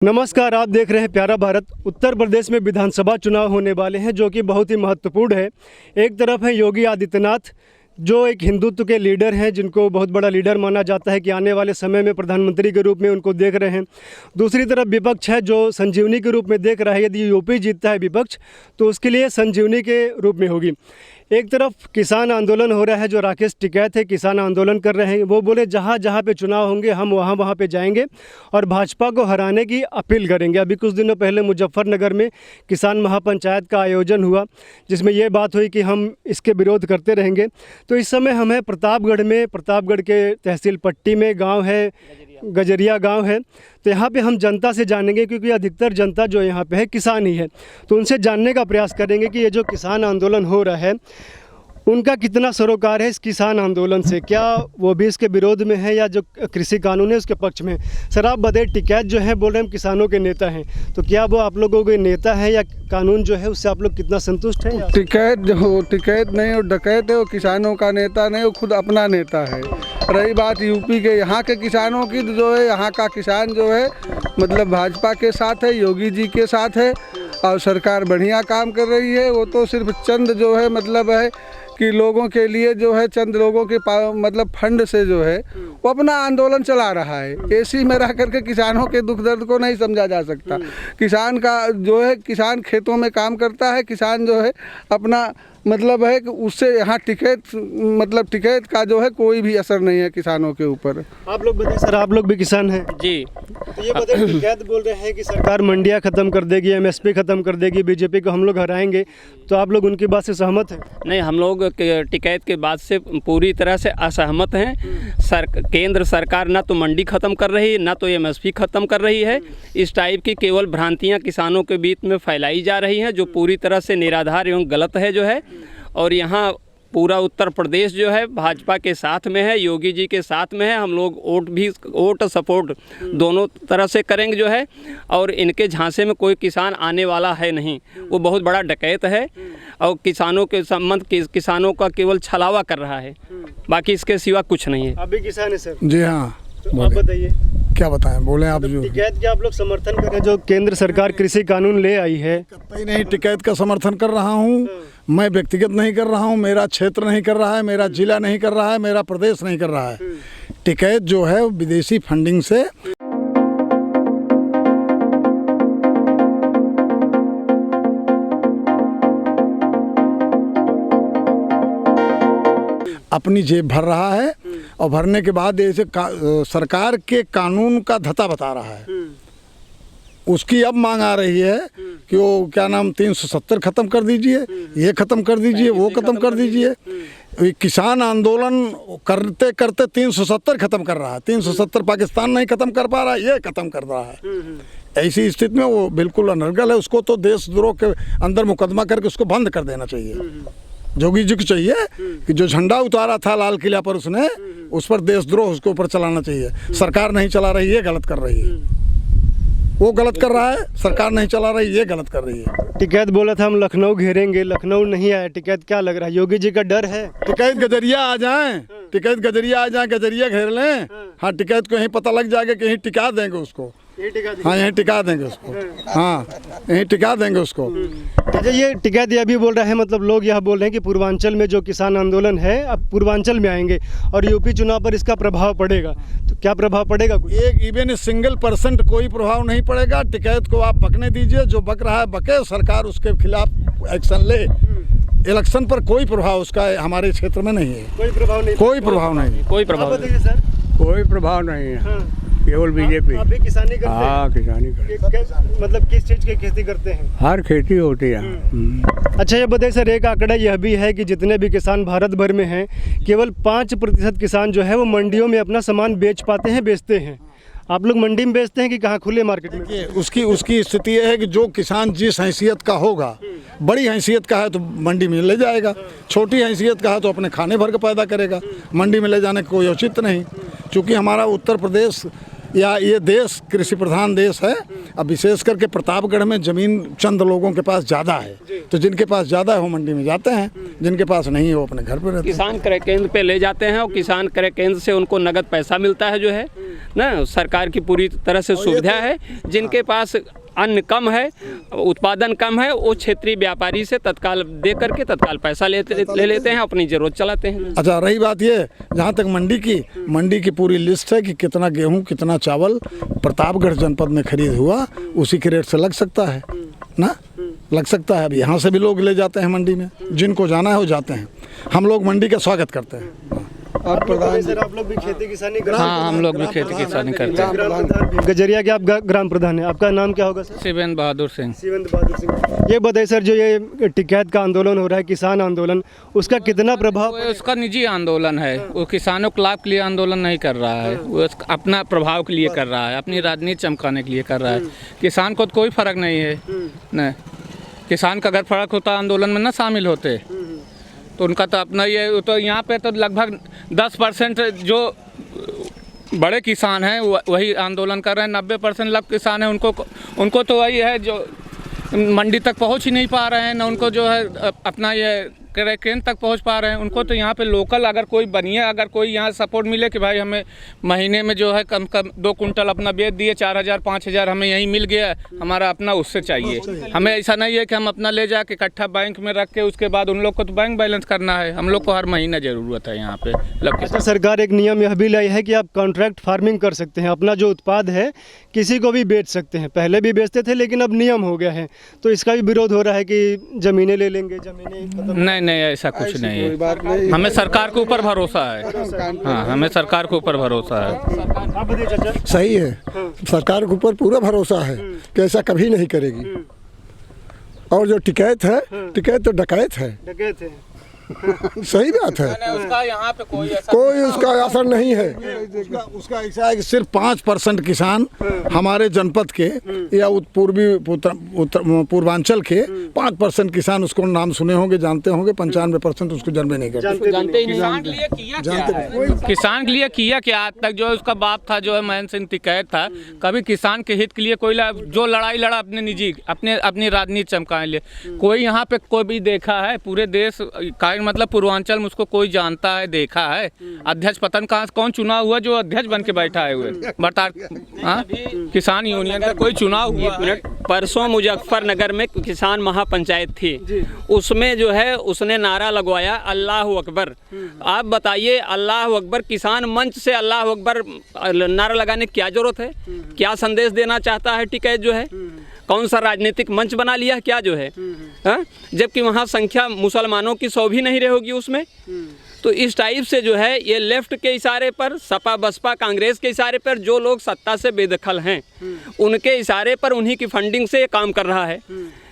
नमस्कार, आप देख रहे हैं प्यारा भारत। उत्तर प्रदेश में विधानसभा चुनाव होने वाले हैं जो कि बहुत ही महत्वपूर्ण है। एक तरफ है योगी आदित्यनाथ जो एक हिंदुत्व के लीडर हैं, जिनको बहुत बड़ा लीडर माना जाता है कि आने वाले समय में प्रधानमंत्री के रूप में उनको देख रहे हैं। दूसरी तरफ विपक्ष है जो संजीवनी के रूप में देख रहा है। यदि यूपी जीतता है विपक्ष तो उसके लिए संजीवनी के रूप में होगी। एक तरफ किसान आंदोलन हो रहा है, जो राकेश टिकैत है किसान आंदोलन कर रहे हैं। वो बोले जहाँ जहाँ पे चुनाव होंगे हम वहाँ पे जाएंगे और भाजपा को हराने की अपील करेंगे। अभी कुछ दिनों पहले मुजफ्फरनगर में किसान महापंचायत का आयोजन हुआ, जिसमें ये बात हुई कि हम इसके विरोध करते रहेंगे। तो इस समय हम हैं प्रतापगढ़ में। प्रतापगढ़ के तहसील पट्टी में गाँव है, गजरिया गांव है। तो यहाँ पे हम जनता से जानेंगे, क्योंकि अधिकतर जनता जो यहाँ पे है किसान ही है। तो उनसे जानने का प्रयास करेंगे कि ये जो किसान आंदोलन हो रहा है उनका कितना सरोकार है इस किसान आंदोलन से, क्या वो भी इसके विरोध में है या जो कृषि कानून है उसके पक्ष में। सर आप बताइए, टिकैत जो है बोल रहे हैं हम किसानों के नेता हैं, तो क्या वो आप लोगों के नेता है या कानून जो है उससे आप लोग कितना संतुष्ट हैं? टिकैत जो टिकैत नहीं और डकैत है, वो किसानों का नेता नहीं, वो खुद अपना नेता है। रही बात यूपी के यहाँ के किसानों की, तो जो है यहाँ का किसान जो है मतलब भाजपा के साथ है, योगी जी के साथ है और सरकार बढ़िया काम कर रही है। वो तो सिर्फ चंद जो है मतलब है कि लोगों के लिए जो है चंद लोगों के मतलब फंड से जो है वो अपना आंदोलन चला रहा है। एसी में रह करके किसानों के दुख दर्द को नहीं समझा जा सकता। किसान का जो है किसान खेतों में काम करता है, किसान जो है अपना मतलब है कि उससे यहाँ टिकैत का जो है कोई भी असर नहीं है किसानों के ऊपर। आप लोग बताइए सर, आप लोग भी किसान हैं जी। तो ये बताइए, टिकैत बोल रहे हैं कि सरकार मंडियाँ ख़त्म कर देगी, एमएसपी ख़त्म कर देगी, बीजेपी को हम लोग हराएंगे, तो आप लोग उनकी बात से सहमत हैं? नहीं, हम लोग टिकैत के बात से पूरी तरह से असहमत हैं। केंद्र सरकार ना तो मंडी ख़त्म कर रही है, ना तो एमएसपी ख़त्म कर रही है। इस टाइप की केवल भ्रांतियां किसानों के बीच में फैलाई जा रही हैं, जो पूरी तरह से निराधार एवं गलत है जो है। और यहाँ पूरा उत्तर प्रदेश जो है भाजपा के साथ में है, योगी जी के साथ में है। हम लोग वोट सपोर्ट दोनों तरह से करेंगे जो है। और इनके झांसे में कोई किसान आने वाला है नहीं, वो बहुत बड़ा डकैत है और किसानों के संबंध किसानों का केवल छलावा कर रहा है, बाकी इसके सिवा कुछ नहीं है। आप भी किसान है सर? जी हाँ। तो आप बताइए क्या बताएं, बोले आप जो टिकैत के आप लोग समर्थन करें जो केंद्र सरकार कृषि कानून ले आई है? कतई नहीं टिकैत का समर्थन कर रहा हूँ। मैं व्यक्तिगत नहीं कर रहा हूँ, मेरा क्षेत्र नहीं कर रहा है, मेरा जिला नहीं कर रहा है, मेरा प्रदेश नहीं कर रहा है। टिकैत जो है विदेशी फंडिंग से अपनी जेब भर रहा है और भरने के बाद ऐसे सरकार के कानून का धता बता रहा है। उसकी अब मांग आ रही है कि वो क्या नाम 370 ख़त्म कर दीजिए, ये ख़त्म कर दीजिए, वो ख़त्म कर दीजिए। किसान आंदोलन करते करते 370 ख़त्म कर रहा है। 370 पाकिस्तान नहीं ख़त्म कर पा रहा है, ये ख़त्म कर रहा है। ऐसी स्थिति में वो बिल्कुल अनर्गल है। उसको तो देशद्रोह के अंदर मुकदमा करके उसको बंद कर देना चाहिए। जोगी जी को चाहिए कि जो झंडा उतारा था लाल किला पर उसने, उस पर देशद्रोह उसके ऊपर चलाना चाहिए। सरकार नहीं चला रही है, गलत कर रही है। वो गलत कर रहा है, सरकार नहीं चला रही, ये गलत कर रही है। टिकैत बोला था हम लखनऊ घेरेंगे, लखनऊ नहीं आया। टिकैत क्या लग रहा है, योगी जी का डर है? टिकैत गजरिया आ जाएं, टिकैत गजरिया आ जाएं, गजरिया घेर लें। हाँ, टिकैत को यहीं पता लग जाएगा कि यहीं टिका देंगे उसको। हाँ, यहीं टिका देंगे उसको। हाँ, यहीं टिका देंगे उसको। अच्छा, ये टिकैत यह भी बोल रहे हैं, मतलब लोग यह बोल रहे हैं कि पूर्वांचल में जो किसान आंदोलन है अब पूर्वांचल में आएंगे और यूपी चुनाव पर इसका प्रभाव पड़ेगा। तो क्या प्रभाव पड़ेगा? एक इवन सिंगल % कोई प्रभाव नहीं पड़ेगा। टिकैत को आप बकने दीजिए, जो बक रहा है बके, सरकार उसके खिलाफ एक्शन ले। इलेक्शन पर कोई प्रभाव उसका हमारे क्षेत्र में नहीं है। कोई प्रभाव नहीं? कोई प्रभाव नहीं, कोई प्रभाव नहीं सर? कोई प्रभाव नहीं है। हाँ। केवल बीजेपी। आप भी किसानी करते हैं? हाँ, किसानी करते। मतलब किस चीज़ की खेती करते हैं? हर खेती होती है। अच्छा, ये बताइए सर, एक आंकड़ा यह भी है कि जितने भी किसान भारत भर में हैं, केवल 5% किसान जो है वो मंडियों में अपना सामान बेच पाते हैं, बेचते हैं। आप लोग मंडी में बेचते हैं कि कहाँ खुले मार्केट में? उसकी स्थिति यह है कि जो किसान जिस हैसियत का होगा, बड़ी हैसियत का है तो मंडी में ले जाएगा, छोटी हैसियत का है तो अपने खाने भर के पैदा करेगा। मंडी में ले जाने का कोई औचित्य नहीं। चूँकि हमारा उत्तर प्रदेश या ये देश कृषि प्रधान देश है। अब विशेष करके प्रतापगढ़ में ज़मीन चंद लोगों के पास ज़्यादा है, तो जिनके पास ज़्यादा है वो मंडी में जाते हैं, जिनके पास नहीं है वो अपने घर पर रहते हैं। किसान क्रय केंद्र पे ले जाते हैं और किसान क्रय केंद्र से उनको नगद पैसा मिलता है जो है ना, सरकार की पूरी तरह से सुविधा है। जिनके पास अन्न कम है, उत्पादन कम है, वो क्षेत्रीय व्यापारी से तत्काल दे करके तत्काल पैसा ले लेते हैं, अपनी ज़रूरत चलाते हैं। अच्छा, रही बात ये, जहाँ तक मंडी की पूरी लिस्ट है कि कितना गेहूँ कितना चावल प्रतापगढ़ जनपद में खरीद हुआ, उसी के रेट से लग सकता है ना, लग सकता है। अब यहाँ से भी लोग ले जाते हैं मंडी में, जिनको जाना है वो जाते हैं। हम लोग मंडी का स्वागत करते हैं। और प्रधान सर, आप लोग भी खेती किसानी करते हैं? हाँ, हम लोग भी खेती किसानी करते हैं। ग्राम प्रधान गजरिया के आप ग्राम प्रधान हैं, आपका नाम क्या होगा सर? शिवेंद्र बहादुर सिंह। शिवेंद्र बहादुर सिंह। ये बताइए सर, जो ये टिकैत का आंदोलन हो रहा है, किसान आंदोलन, उसका कितना प्रभाव? वो उसका निजी आंदोलन है, वो किसानों के लाभ के लिए आंदोलन नहीं कर रहा है, वो अपना प्रभाव के लिए कर रहा है, अपनी राजनीति चमकाने के लिए कर रहा है। किसान को तो कोई फर्क नहीं है न, किसान का अगर फर्क होता आंदोलन में न शामिल होते तो उनका तो अपना ये, तो यहाँ पे तो लगभग 10% जो बड़े किसान हैं वही आंदोलन कर रहे हैं। 90% लघु किसान हैं, उनको तो वही है जो मंडी तक पहुँच ही नहीं पा रहे हैं, न उनको जो है अपना ये क्रय केंद्र तक पहुंच पा रहे हैं। उनको तो यहाँ पे लोकल अगर कोई बनिए, अगर कोई यहाँ सपोर्ट मिले कि भाई हमें महीने में जो है कम 2 कुंटल अपना बेच दिए, 4,000 5,000 हमें यहीं मिल गया, हमारा अपना उससे चाहिए। हमें ऐसा नहीं है कि हम अपना ले जाके इकट्ठा बैंक में रख के उसके बाद उन लोग को तो बैंक बैलेंस करना है, हम लोग को हर महीना ज़रूरत है यहाँ पे। अच्छा, सरकार एक नियम यह भी लाई है कि आप कॉन्ट्रैक्ट फार्मिंग कर सकते हैं, अपना जो उत्पाद है किसी को भी बेच सकते हैं। पहले भी बेचते थे लेकिन अब नियम हो गया है, तो इसका भी विरोध हो रहा है कि ज़मीनें ले लेंगे, ज़मीनें। नहीं, ऐसा कुछ नहीं है। हमें सरकार के ऊपर भरोसा है। हाँ, हमें सरकार के ऊपर भरोसा है। सही है, सरकार के ऊपर पूरा भरोसा है कि ऐसा कभी नहीं करेगी। और जो टिकैत है, टिकैत तो डकैत है। सही बात है, उसका यहाँ पे कोई उसका असर नहीं है। उसका ऐसा है कि सिर्फ 5% किसान हमारे जनपद के या पूर्वांचल के 5% किसान उसको नाम सुने होंगे, जानते होंगे। 95% उसको जन्म नहीं करते। किसान के लिए किया क्या है? किसान के लिए किया क्या? आज तक जो उसका बाप था, जो है महेंद्र सिंह टिकैत था, कभी किसान के हित के लिए कोई जो लड़ाई लड़ा अपने निजी अपनी राजनीति चमकाने लिए, कोई यहाँ पे कोई भी देखा है? पूरे देश का मतलब पूर्वांचल में उसको कोई जानता है, देखा है? अध्यक्ष पतन कौन चुना हुआ जो अध्यक्ष बन के बैठा है हुए? बता, हाँ, किसान यूनियन का कोई चुनाव हुआ? परसों मुजफ्फरनगर में किसान महापंचायत थी, उसमें जो है उसने नारा लगवाया अल्लाह अकबर। आप बताइए, अल्लाह अकबर, किसान मंच से अल्लाह अकबर नारा लगाने की क्या जरूरत है? क्या संदेश देना चाहता है टिकैत जो है? कौन सा राजनीतिक मंच बना लिया क्या जो है? हाँ, जबकि वहाँ संख्या मुसलमानों की 100 भी नहीं रहेगी उसमें। तो इस टाइप से जो है ये लेफ्ट के इशारे पर, सपा बसपा कांग्रेस के इशारे पर जो लोग सत्ता से बेदखल हैं, उनके इशारे पर, उन्हीं की फंडिंग से ये काम कर रहा है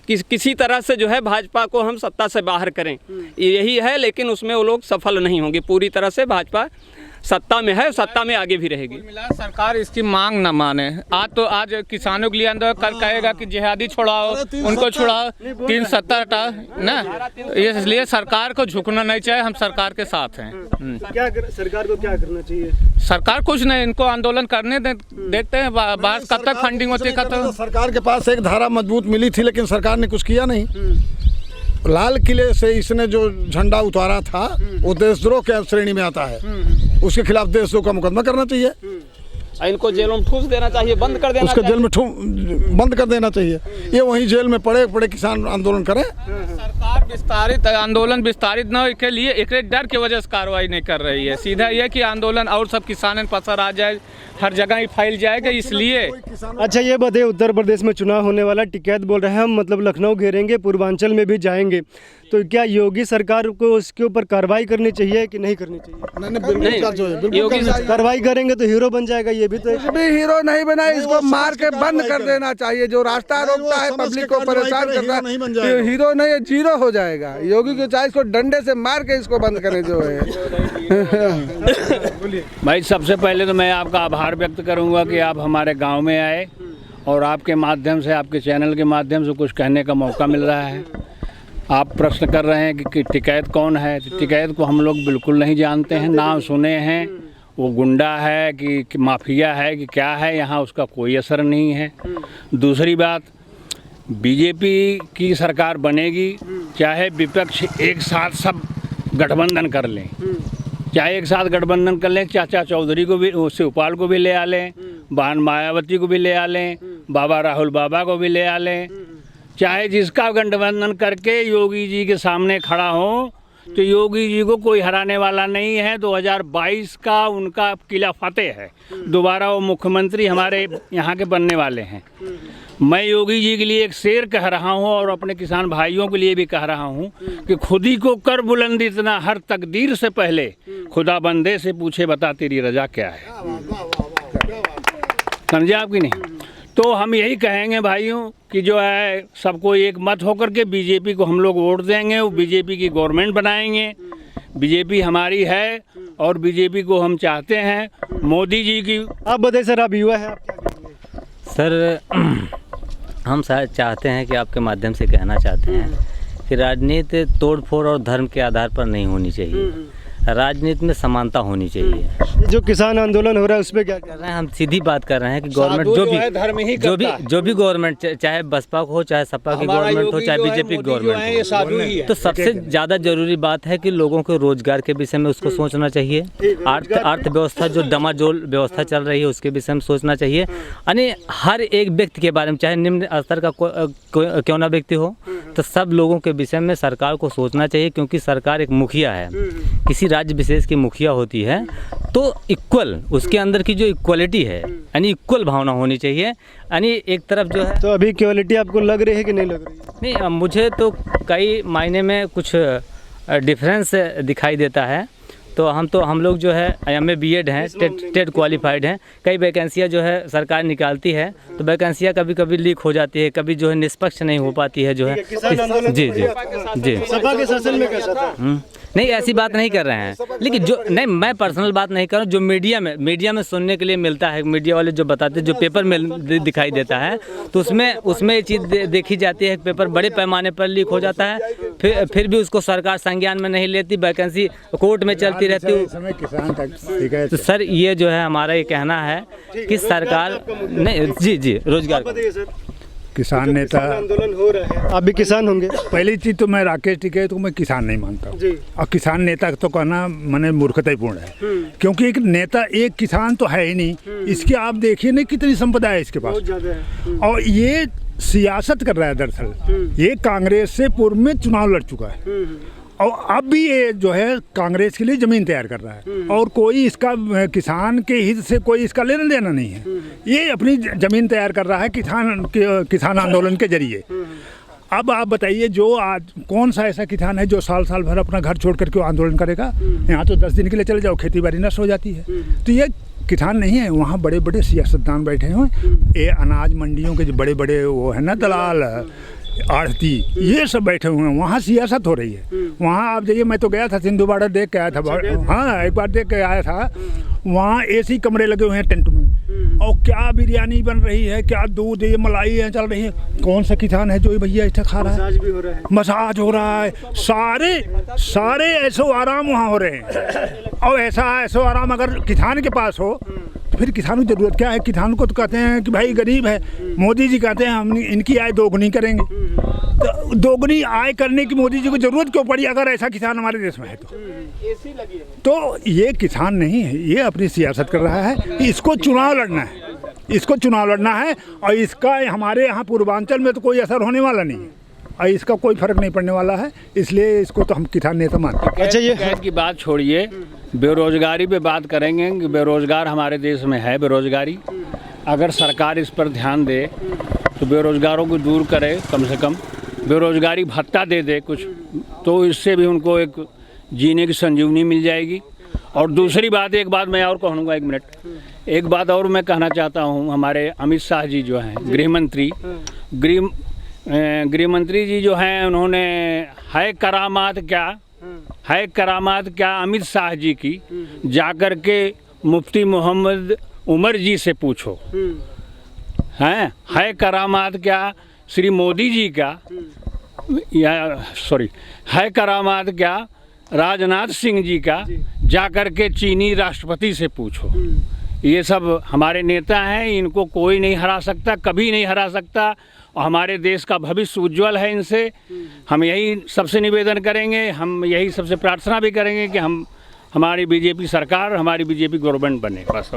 कि किसी तरह से जो है भाजपा को हम सत्ता से बाहर करें, यही है। लेकिन उसमें वो लोग सफल नहीं होंगे। पूरी तरह से भाजपा सत्ता में है, सत्ता में आगे भी रहेगी। सरकार इसकी मांग न माने। आज किसानों के लिए अंदर कल कहेगा कि जिहादी छोड़ाओ, उनको छुड़ाओ, 370 हटा ना, इसलिए सरकार को झुकना नहीं चाहिए। हम सरकार के साथ हैं। क्या सरकार को क्या करना चाहिए? सरकार कुछ नहीं, इनको आंदोलन करने देखते हैं, बाहर कब तक फंडिंग होती है। तो सरकार के पास एक धारा मजबूत मिली थी, लेकिन सरकार ने कुछ किया नहीं। लाल किले से इसने जो झंडा उतारा था वो देशद्रोह के श्रेणी में आता है। उसके खिलाफ देशद्रोह का मुकदमा करना चाहिए। इनको जेलों में ठूस देना चाहिए, बंद कर देना उसको जेल में बंद कर देना चाहिए। ये वहीं जेल में पड़े किसान आंदोलन करें। सरकार विस्तारित आंदोलन विस्तारित न के लिए एक डर की वजह से कार्रवाई नहीं कर रही है। सीधा यह कि आंदोलन और सब किसान पसर आ जाए, हर जगह ही फैल जाएगा, इसलिए। अच्छा, ये बताइए, उत्तर प्रदेश में चुनाव होने वाला, टिकैत बोल रहे हैं हम, मतलब लखनऊ घेरेंगे, पूर्वांचल में भी जाएंगे, तो क्या योगी सरकार को उसके ऊपर कार्रवाई करनी चाहिए कि नहीं करनी चाहिए? नहीं, योगी कार्रवाई करेंगे तो हीरो बन जाएगा। ये भी तो हीरो नहीं बना, इसको मार के बंद कर देना चाहिए। जो रास्ता रोकता है, पब्लिक को परेशान करता है, हीरो नहीं है, जीरो हो जाएगा। योगी को चाहे इसको डंडे से मार के इसको बंद करे जो है। भाई, सबसे पहले तो मैं आपका आभार व्यक्त करूंगा कि आप हमारे गांव में आए और आपके माध्यम से, आपके चैनल के माध्यम से कुछ कहने का मौका मिल रहा है। आप प्रश्न कर रहे हैं कि टिकैत कौन है? टिकैत को हम लोग बिल्कुल नहीं जानते हैं, नाम सुने हैं वो गुंडा है कि माफिया है कि क्या है, यहाँ उसका कोई असर नहीं है। दूसरी बात, बीजेपी की सरकार बनेगी चाहे विपक्ष एक साथ सब गठबंधन कर लें, चाहे एक साथ गठबंधन कर लें, चाचा चौधरी को भी, शिवपाल को भी ले आ लें, बहन मायावती को भी ले आ लें, बाबा राहुल बाबा को भी ले आ लें, चाहे जिसका गठबंधन करके योगी जी के सामने खड़ा हो, तो योगी जी को कोई हराने वाला नहीं है। 2022 का उनका किला फतेह है, दोबारा वो मुख्यमंत्री हमारे यहाँ के बनने वाले हैं। मैं योगी जी के लिए एक शेर कह रहा हूँ और अपने किसान भाइयों के लिए भी कह रहा हूँ कि खुद ही को कर बुलंद इतना, हर तकदीर से पहले खुदा बंदे से पूछे बता तेरी रजा क्या है। समझे आपकी नहीं? तो हम यही कहेंगे भाइयों कि जो है सबको एक मत होकर के बीजेपी को हम लोग वोट देंगे, वो बीजेपी की गवर्नमेंट बनाएंगे। बीजेपी हमारी है और बीजेपी को हम चाहते हैं। मोदी जी की, आप बताइए सर, आप युवा हैं, आप क्या कहेंगे? सर हम चाहते हैं कि आपके माध्यम से कहना चाहते हैं कि राजनीति तोड़ फोड़ और धर्म के आधार पर नहीं होनी चाहिए, राजनीति में समानता होनी चाहिए। ये जो किसान आंदोलन हो रहा है उस पर क्या कर रहे हैं, हम सीधी बात कर रहे हैं कि गवर्नमेंट जो भी गवर्नमेंट, चाहे बसपा हो, चाहे सपा की गवर्नमेंट हो, चाहे बीजेपी की गवर्नमेंट हो, तो सबसे ज़्यादा जरूरी बात है कि लोगों को रोजगार के विषय में उसको सोचना चाहिए। अर्थव्यवस्था जो डमाडोल व्यवस्था चल रही है उसके विषय में सोचना चाहिए। यानी हर एक व्यक्ति के बारे में, चाहे निम्न स्तर का क्यों ना व्यक्ति हो, तो सब लोगों के विषय में सरकार को सोचना चाहिए, क्योंकि सरकार एक मुखिया है, किसी राज्य विशेष की मुखिया होती है, तो इक्वल उसके अंदर की जो इक्वलिटी है, यानी इक्वल भावना होनी चाहिए। यानी एक तरफ जो है, तो अभी इक्वलिटी आपको लग रही है कि नहीं लग रही है? नहीं, मुझे तो कई मायने में कुछ डिफरेंस दिखाई देता है। तो हम लोग जो है MA BEd हैं, टेट क्वालिफाइड हैं। कई वैकेंसियाँ जो है सरकार निकालती है, तो वैकेंसियाँ कभी कभी लीक हो जाती है, कभी जो है निष्पक्ष नहीं हो पाती है जो है। जी जी जी, सपा के शासन में कैसा था? नहीं, ऐसी बात नहीं कर रहे हैं, लेकिन जो नहीं, मैं पर्सनल बात नहीं कर रहा हूँ, जो मीडिया में सुनने के लिए मिलता है, मीडिया वाले जो बताते हैं, जो पेपर में दिखाई देता है, तो उसमें ये चीज़ देखी जाती है कि पेपर बड़े पैमाने पर लीक हो जाता है, फिर भी उसको सरकार संज्ञान में नहीं लेती, वैकेंसी कोर्ट में चलती रहती है। तो सर ये जो है हमारा ये कहना है कि सरकार नहीं, जी रोजगार, किसान नेता आंदोलन हो रहा है, आप भी किसान होंगे। पहली चीज़ तो मैं राकेश टिकैत को मैं किसान नहीं मानता हूँ, और किसान नेता तो कहना मैंने मूर्खतापूर्ण है, क्योंकि एक नेता एक किसान तो है ही नहीं। इसके आप देखिए ना कितनी संपदा है इसके पास, और ये सियासत कर रहा है। दरअसल ये कांग्रेस से पूर्व में चुनाव लड़ चुका है, और अब भी ये जो है कांग्रेस के लिए ज़मीन तैयार कर रहा है, और कोई इसका किसान के हित से कोई इसका लेना देना नहीं है। ये अपनी ज़मीन तैयार कर रहा है किसान आंदोलन के जरिए। अब आप बताइए, जो आज कौन सा ऐसा किसान है जो साल भर अपना घर छोड़ करके आंदोलन करेगा? यहाँ तो 10 दिन के लिए चले जाओ, खेती बाड़ी नष्ट हो जाती है। तो ये किसान नहीं है, वहाँ बड़े बड़े सियासतदान बैठे हुए, ये अनाज मंडियों के जो बड़े बड़े वो है ना, दलाल, आढ़ती, ये सब बैठे हुए हैं, वहाँ सियासत हो रही है। वहाँ आप जाइए, मैं तो गया था सिंधु बॉर्डर देख के आया था। हाँ, एक बार देख के आया था। वहाँ AC कमरे लगे हुए हैं टेंट में, और क्या बिरयानी बन रही है, क्या दूध, ये मलाई है चल रही है। कौन सा किसान है जो ये भैया इतना खा रहा है? मसाज भी हो रहा है, मसाज हो रहा है, सारे ऐसो आराम वहाँ हो रहे हैं। और ऐसो आराम अगर किसान के पास हो तो फिर किसान की ज़रूरत क्या है? किसान को तो कहते हैं कि भाई गरीब है, मोदी जी कहते हैं हम इनकी आय दोगुनी करेंगे। तो दोगुनी आय करने की मोदी जी को ज़रूरत क्यों पड़ी अगर ऐसा किसान हमारे देश में है तो ये किसान नहीं है, ये अपनी सियासत कर रहा है। इसको चुनाव लड़ना है, और इसका हमारे यहाँ पूर्वांचल में तो कोई असर होने वाला नहीं है, और इसका कोई फर्क नहीं पड़ने वाला है, इसलिए इसको तो हम किसान नेता मानते हैं। अच्छा, ये की बात छोड़िए, बेरोजगारी पे बात करेंगे कि बेरोजगार हमारे देश में है। बेरोजगारी अगर सरकार इस पर ध्यान दे तो बेरोजगारों को दूर करे, कम से कम बेरोजगारी भत्ता दे कुछ, तो इससे भी उनको एक जीने की संजीवनी मिल जाएगी। और दूसरी बात, एक बात मैं और कहूँगा, 1 मिनट, एक बात और मैं कहना चाहता हूँ। हमारे अमित शाह जी जो हैं गृह मंत्री जी जो हैं, उन्होंने है करामात क्या अमित शाह जी की जाकर के मुफ्ती मोहम्मद उमर जी से पूछो। है करामात क्या श्री मोदी जी का, है करामात क्या राजनाथ सिंह जी का जा कर के चीनी राष्ट्रपति से पूछो। ये सब हमारे नेता हैं, इनको कोई नहीं हरा सकता, कभी नहीं हरा सकता, और हमारे देश का भविष्य उज्जवल है इनसे। हम यही सबसे निवेदन करेंगे, हम यही सबसे प्रार्थना भी करेंगे कि हमारी बीजेपी सरकार, हमारी बीजेपी गवर्नमेंट बने, बस।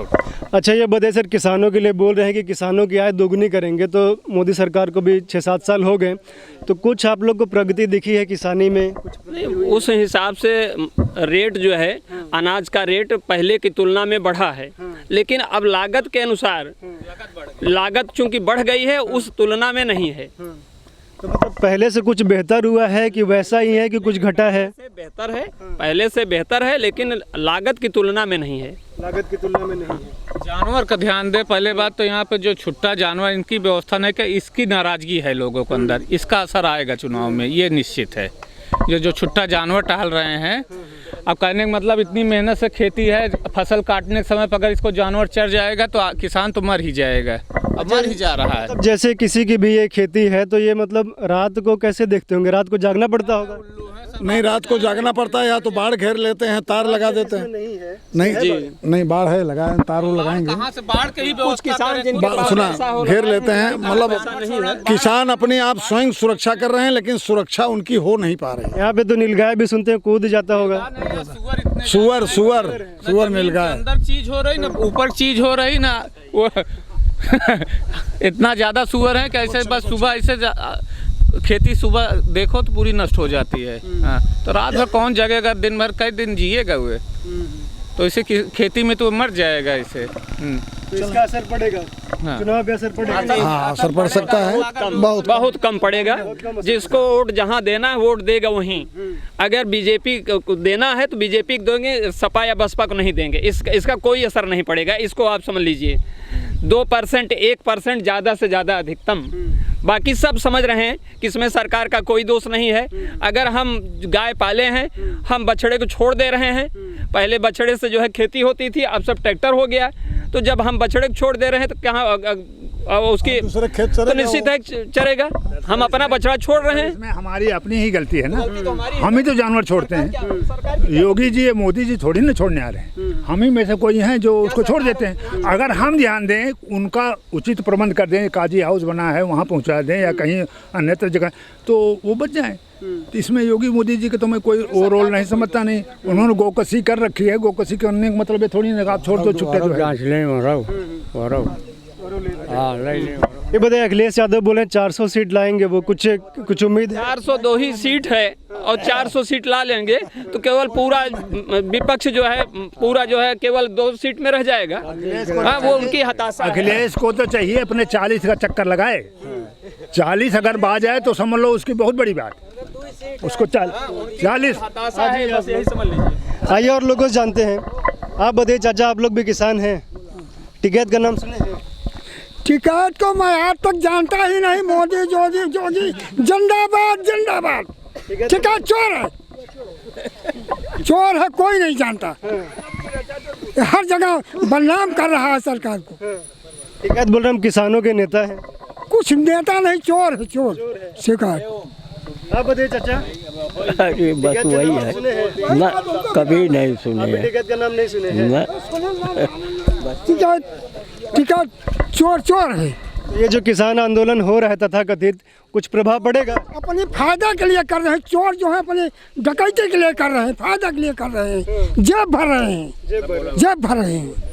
अच्छा, ये बताइए सर, किसानों के लिए बोल रहे हैं कि किसानों की आय दोगुनी करेंगे, तो मोदी सरकार को भी 6-7 साल हो गए, तो कुछ आप लोग को प्रगति दिखी है किसानी में? नहीं, उस हिसाब से रेट जो है, अनाज का रेट पहले की तुलना में बढ़ा है, लेकिन अब लागत के अनुसार लागत चूंकि बढ़ गई है, उस तुलना में नहीं है। तो मतलब पहले से कुछ बेहतर हुआ है कि वैसा ही है कि कुछ घटा है? बेहतर है, पहले से बेहतर है, लेकिन लागत की तुलना में नहीं है। लागत की तुलना में नहीं है। जानवर का ध्यान दे। पहले बात तो यहाँ पे जो छुट्टा जानवर, इनकी व्यवस्था नहीं कि इसकी नाराजगी है लोगों के अंदर, इसका असर आएगा चुनाव में, ये निश्चित है। जो छुट्टा जानवर टहल रहे हैं, अब कहने का मतलब इतनी मेहनत से खेती है, फसल काटने के समय पर अगर इसको जानवर चढ़ जाएगा तो किसान तो मर ही जाएगा, अब मर ही जा रहा है। जैसे किसी की भी ये खेती है, तो ये मतलब रात को कैसे देखते होंगे? रात को जागना पड़ता होगा? नहीं, रात को जागना पड़ता है, या तो बाढ़ घेर लेते हैं, तार लगा देते हैं। नहीं है? नहीं बाढ़ है, लगाए तार वो लगाएंगे। कहाँ से बाढ़ के ही किसान सुना, घेर लेते हैं, मतलब किसान अपने आप स्वयं सुरक्षा कर रहे हैं, लेकिन सुरक्षा उनकी हो नहीं पा रही। यहाँ पे तो नीलगाय भी सुनते हैं कूद जाता होगा। सुअर नीलगाय, अंदर चीज हो रही ना, ऊपर चीज हो रही ना, वो इतना ज्यादा सुअर है कि ऐसे बस सुबह ऐसे खेती सुबह देखो तो पूरी नष्ट हो जाती है। हाँ, तो रात भर कौन जगेगा, दिन भर कई दिन जिएगा हुए, तो इसे खेती में तो मर जाएगा इसे। तो इसका असर पड़ेगा, चुनाव पे असर पड़ेगा? हाँ, असर पड़ सकता है, बहुत कम पड़ेगा। जिसको वोट जहाँ देना है वोट देगा वहीं। अगर बीजेपी को देना है तो बीजेपी को देंगे, सपा या बसपा को नहीं देंगे। इसका कोई असर नहीं पड़ेगा, इसको आप समझ लीजिए। 2%, 1% ज़्यादा से ज़्यादा अधिकतम, बाकी सब समझ रहे हैं कि इसमें सरकार का कोई दोष नहीं है। अगर हम गाय पाले हैं, हम बछड़े को छोड़ दे रहे हैं। पहले बछड़े से जो है खेती होती थी, अब सब ट्रैक्टर हो गया, तो जब हम बछड़े को छोड़ दे रहे हैं तो कहाँ उसकी दूसरे खेत तो निश्चित है चरेगा। हम अपना बछड़ा छोड़ रहे हैं, इसमें हमारी अपनी ही गलती है ना, हम ही तो जानवर छोड़ते हैं। योगी जी या मोदी जी थोड़ी ना छोड़ने आ रहे हैं, हम ही में से कोई हैं जो उसको छोड़ देते हैं। अगर हम ध्यान दें, उनका उचित प्रबंध कर दें, काजी हाउस बना है वहाँ पहुँचा दें या कहीं अन्यत्र जगह, तो वो बच जाएँ। तो इसमें योगी मोदी जी के तो मैं कोई वो रोल नहीं समझता। नहीं, उन्होंने गोकसी कर रखी है, गोकसी करने का मतलब ये थोड़ी ना आप छोड़ दो छुट्टे जो है। ये बताइए, अखिलेश यादव बोले 400 सीट लाएंगे, वो कुछ उम्मीद है? 402 ही सीट है और 400 सीट ला लेंगे तो केवल पूरा विपक्ष जो है, पूरा जो है केवल 2 सीट में रह जाएगा। हाँ, वो उनकी हताशा है। अखिलेश को तो चाहिए अपने 40 का चक्कर लगाए। 40 अगर बाज आए तो समझ लो उसकी बहुत बड़ी बात, उसको 40 हताशा है, बस यही समझ लीजिए। आइए और लोगों से जानते हैं। आप बताइए चाचा, आप लोग भी किसान हैं, टिकैत का नाम सुने हैं? टिकैत को मैं आज तक जानता ही नहीं। मोदी जोगी जिंदाबाद जिंदाबाद। टिकैत चोर है, चोर है, कोई नहीं जानता। हर जगह बदनाम कर रहा है सरकार को। टिकैत बोल रहे हम किसानों के नेता हैं। कुछ नेता नहीं, चोर है, चोर शिकायत। आप बताइए चाचा। बस वही है ना, कभी नहीं सुने। टिकैत का नाम नहीं सुने हैं? टिकैत चोर है। ये जो किसान आंदोलन हो रहा है तथाकथित, कुछ प्रभाव पड़ेगा? अपने फायदा के लिए कर रहे हैं। चोर जो है अपने डकैती के लिए कर रहे हैं, फायदा के लिए कर रहे हैं, जेब भर रहे हैं, जेब भर रहे हैं।